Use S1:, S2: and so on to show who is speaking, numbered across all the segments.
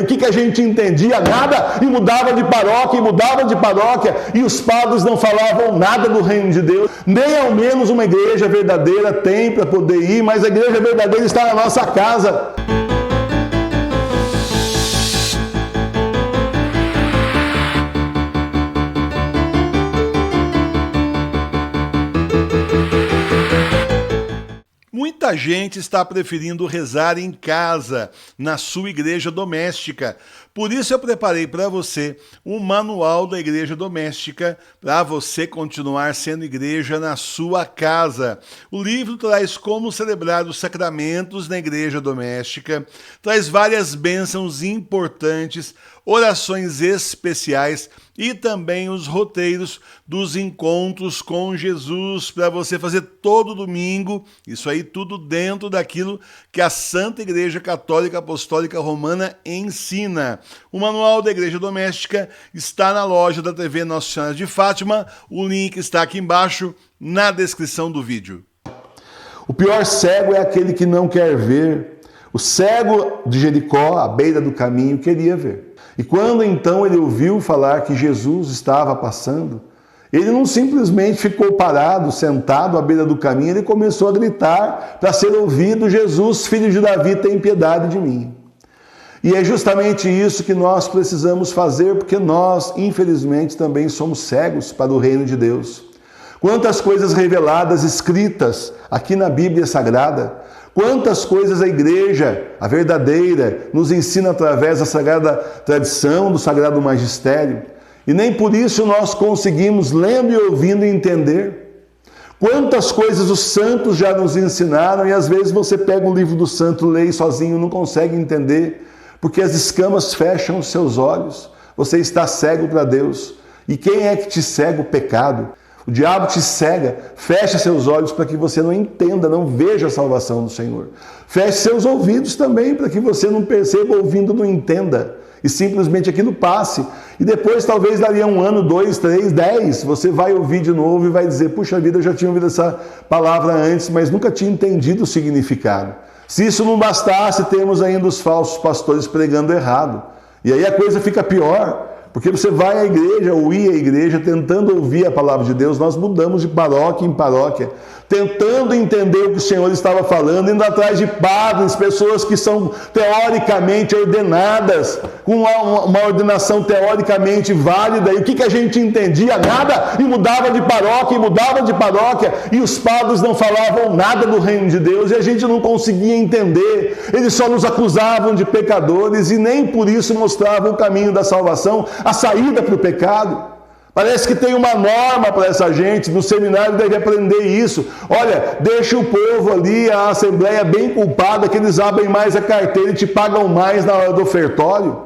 S1: O que a gente entendia? Nada, e mudava de paróquia, e os padres não falavam nada do reino de Deus, nem ao menos uma igreja verdadeira tem para poder ir, mas a igreja verdadeira está na nossa casa.
S2: Muita gente está preferindo rezar em casa, na sua igreja doméstica. Por isso eu preparei para você um manual da igreja doméstica para você continuar sendo igreja na sua casa. O livro traz como celebrar os sacramentos na igreja doméstica, traz várias bênçãos importantes, orações especiais e também os roteiros dos encontros com Jesus para você fazer todo domingo, isso aí tudo dentro daquilo que a Santa Igreja Católica Apostólica Romana ensina. O manual da Igreja Doméstica está na loja da TV Nossa Senhora de Fátima, o link está aqui embaixo na descrição do vídeo.
S1: O pior cego é aquele que não quer ver. O cego de Jericó, à beira do caminho, queria ver. E quando então ele ouviu falar que Jesus estava passando, ele não simplesmente ficou parado, sentado à beira do caminho, ele começou a gritar para ser ouvido: Jesus, filho de Davi, tem piedade de mim. E é justamente isso que nós precisamos fazer, porque nós, infelizmente, também somos cegos para o reino de Deus. Quantas coisas reveladas, escritas aqui na Bíblia Sagrada, quantas coisas a igreja, a verdadeira, nos ensina através da sagrada tradição, do sagrado magistério, e nem por isso nós conseguimos, lendo e ouvindo, entender. Quantas coisas os santos já nos ensinaram, e às vezes você pega um livro do santo, lê e sozinho não consegue entender, porque as escamas fecham os seus olhos, você está cego para Deus. E quem é que te cega? O pecado. O diabo te cega, fecha seus olhos para que você não entenda, não veja a salvação do Senhor. Feche seus ouvidos também para que você não perceba, ouvindo, não entenda. E simplesmente aquilo passe. E depois, talvez daria 1 ano, 2, 3, 10, você vai ouvir de novo e vai dizer: puxa vida, eu já tinha ouvido essa palavra antes, mas nunca tinha entendido o significado. Se isso não bastasse, temos ainda os falsos pastores pregando errado. E aí a coisa fica pior. Porque você vai à igreja, ou ia à igreja, tentando ouvir a palavra de Deus, nós mudamos de paróquia em paróquia, tentando entender o que o Senhor estava falando, indo atrás de padres, pessoas que são teoricamente ordenadas, com uma ordenação teoricamente válida, e o que a gente entendia? Nada, e mudava de paróquia, e os padres não falavam nada do reino de Deus, e a gente não conseguia entender, eles só nos acusavam de pecadores, e nem por isso mostravam o caminho da salvação, a saída para o pecado. Parece que tem uma norma para essa gente, no seminário deve aprender isso. Olha, deixa o povo ali, a assembleia bem culpada, que eles abrem mais a carteira e te pagam mais na hora do ofertório.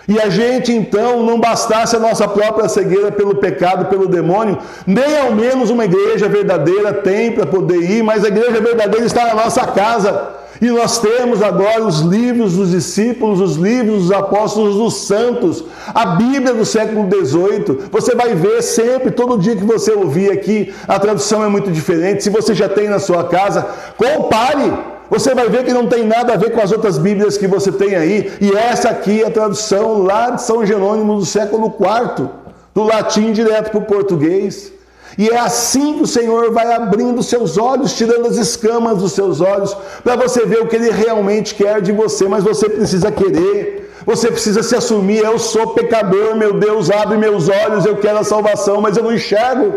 S1: E a gente então, não bastasse a nossa própria cegueira pelo pecado, pelo demônio, nem ao menos uma igreja verdadeira tem para poder ir, mas a igreja verdadeira está na nossa casa. E nós temos agora os livros dos discípulos, os livros dos apóstolos, dos santos, a Bíblia do século XVIII. Você vai ver sempre, todo dia que você ouvir aqui, a tradução é muito diferente. Se você já tem na sua casa, compare. Você vai ver que não tem nada a ver com as outras Bíblias que você tem aí. E essa aqui é a tradução lá de São Jerônimo do século IV, do latim direto para o português. E é assim que o Senhor vai abrindo seus olhos, tirando as escamas dos seus olhos, para você ver o que Ele realmente quer de você, mas você precisa querer, você precisa se assumir: eu sou pecador, meu Deus, abre meus olhos, eu quero a salvação, mas eu não enxergo,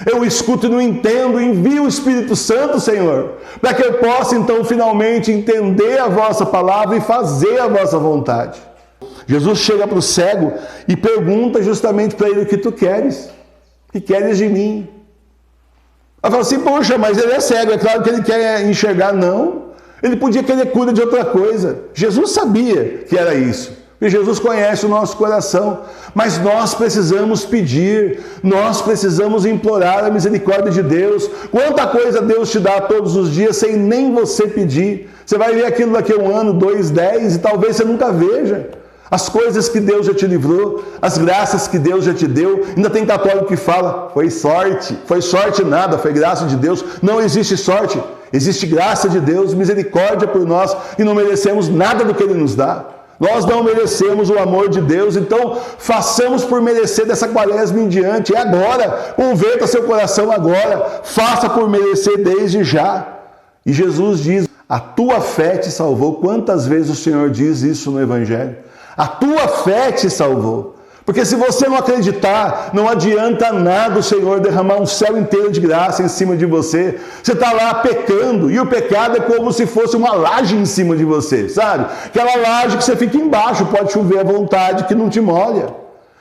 S1: eu escuto e não entendo, envia o Espírito Santo, Senhor, para que eu possa então finalmente entender a vossa palavra e fazer a vossa vontade. Jesus chega para o cego e pergunta justamente para ele: o que tu queres? Que queres de mim? Ela fala assim: poxa, mas ele é cego, é claro que ele quer enxergar. Não, ele podia querer cura de outra coisa. Jesus sabia que era isso, e Jesus conhece o nosso coração, mas nós precisamos pedir, nós precisamos implorar a misericórdia de Deus. Quanta coisa Deus te dá todos os dias sem nem você pedir. Você vai ver aquilo daqui a 1 ano, 2, 10, e talvez você nunca veja. As coisas que Deus já te livrou, as graças que Deus já te deu. Ainda tem católico que fala: foi sorte nada, foi graça de Deus. Não existe sorte, existe graça de Deus, misericórdia por nós, e não merecemos nada do que Ele nos dá. Nós não merecemos o amor de Deus, então façamos por merecer dessa quaresma em diante. É agora, converta seu coração agora, faça por merecer desde já. E Jesus diz, a tua fé te salvou. Quantas vezes o Senhor diz isso no Evangelho? A tua fé te salvou. Porque se você não acreditar, não adianta nada o Senhor derramar um céu inteiro de graça em cima de você. Você está lá pecando, e o pecado é como se fosse uma laje em cima de você, sabe? Aquela laje que você fica embaixo, pode chover à vontade, que não te molha.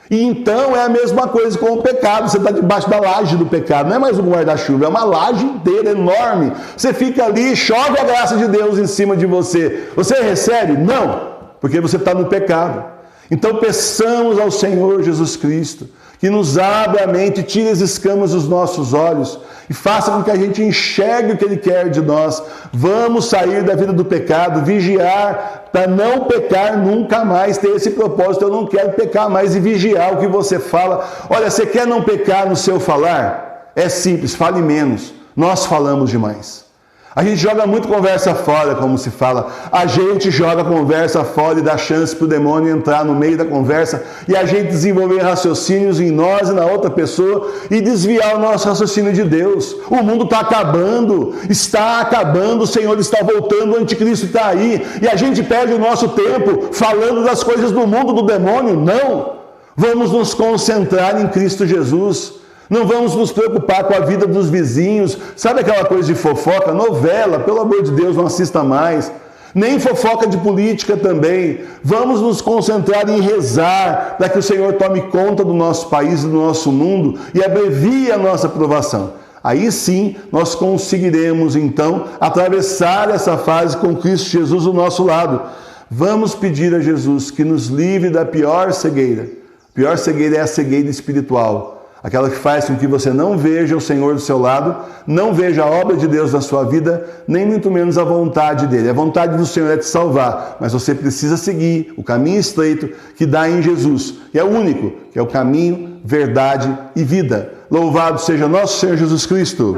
S1: E então é a mesma coisa com o pecado, você está debaixo da laje do pecado, não é mais um guarda-chuva, é uma laje inteira, enorme. Você fica ali, chove a graça de Deus em cima de você. Você recebe? Não, porque você está no pecado. Então peçamos ao Senhor Jesus Cristo que nos abra a mente, tire as escamas dos nossos olhos e faça com que a gente enxergue o que Ele quer de nós. Vamos sair da vida do pecado, vigiar para não pecar nunca mais, ter esse propósito, eu não quero pecar mais, e vigiar o que você fala. Olha, você quer não pecar no seu falar? É simples, fale menos. Nós falamos demais. A gente joga muito conversa fora, como se fala. A gente joga conversa fora e dá chance para o demônio entrar no meio da conversa e a gente desenvolver raciocínios em nós e na outra pessoa e desviar o nosso raciocínio de Deus. O mundo está acabando, o Senhor está voltando, o anticristo está aí e a gente perde o nosso tempo falando das coisas do mundo, do demônio. Não! Vamos nos concentrar em Cristo Jesus. Não vamos nos preocupar com a vida dos vizinhos. Sabe aquela coisa de fofoca? Novela, pelo amor de Deus, não assista mais. Nem fofoca de política também. Vamos nos concentrar em rezar para que o Senhor tome conta do nosso país e do nosso mundo e abrevie a nossa provação. Aí sim nós conseguiremos então atravessar essa fase com Cristo Jesus do nosso lado. Vamos pedir a Jesus que nos livre da pior cegueira. A pior cegueira é a cegueira espiritual. Aquela que faz com que você não veja o Senhor do seu lado, não veja a obra de Deus na sua vida, nem muito menos a vontade dele. A vontade do Senhor é te salvar, mas você precisa seguir o caminho estreito que dá em Jesus, que é o único, que é o caminho, verdade e vida. Louvado seja nosso Senhor Jesus Cristo.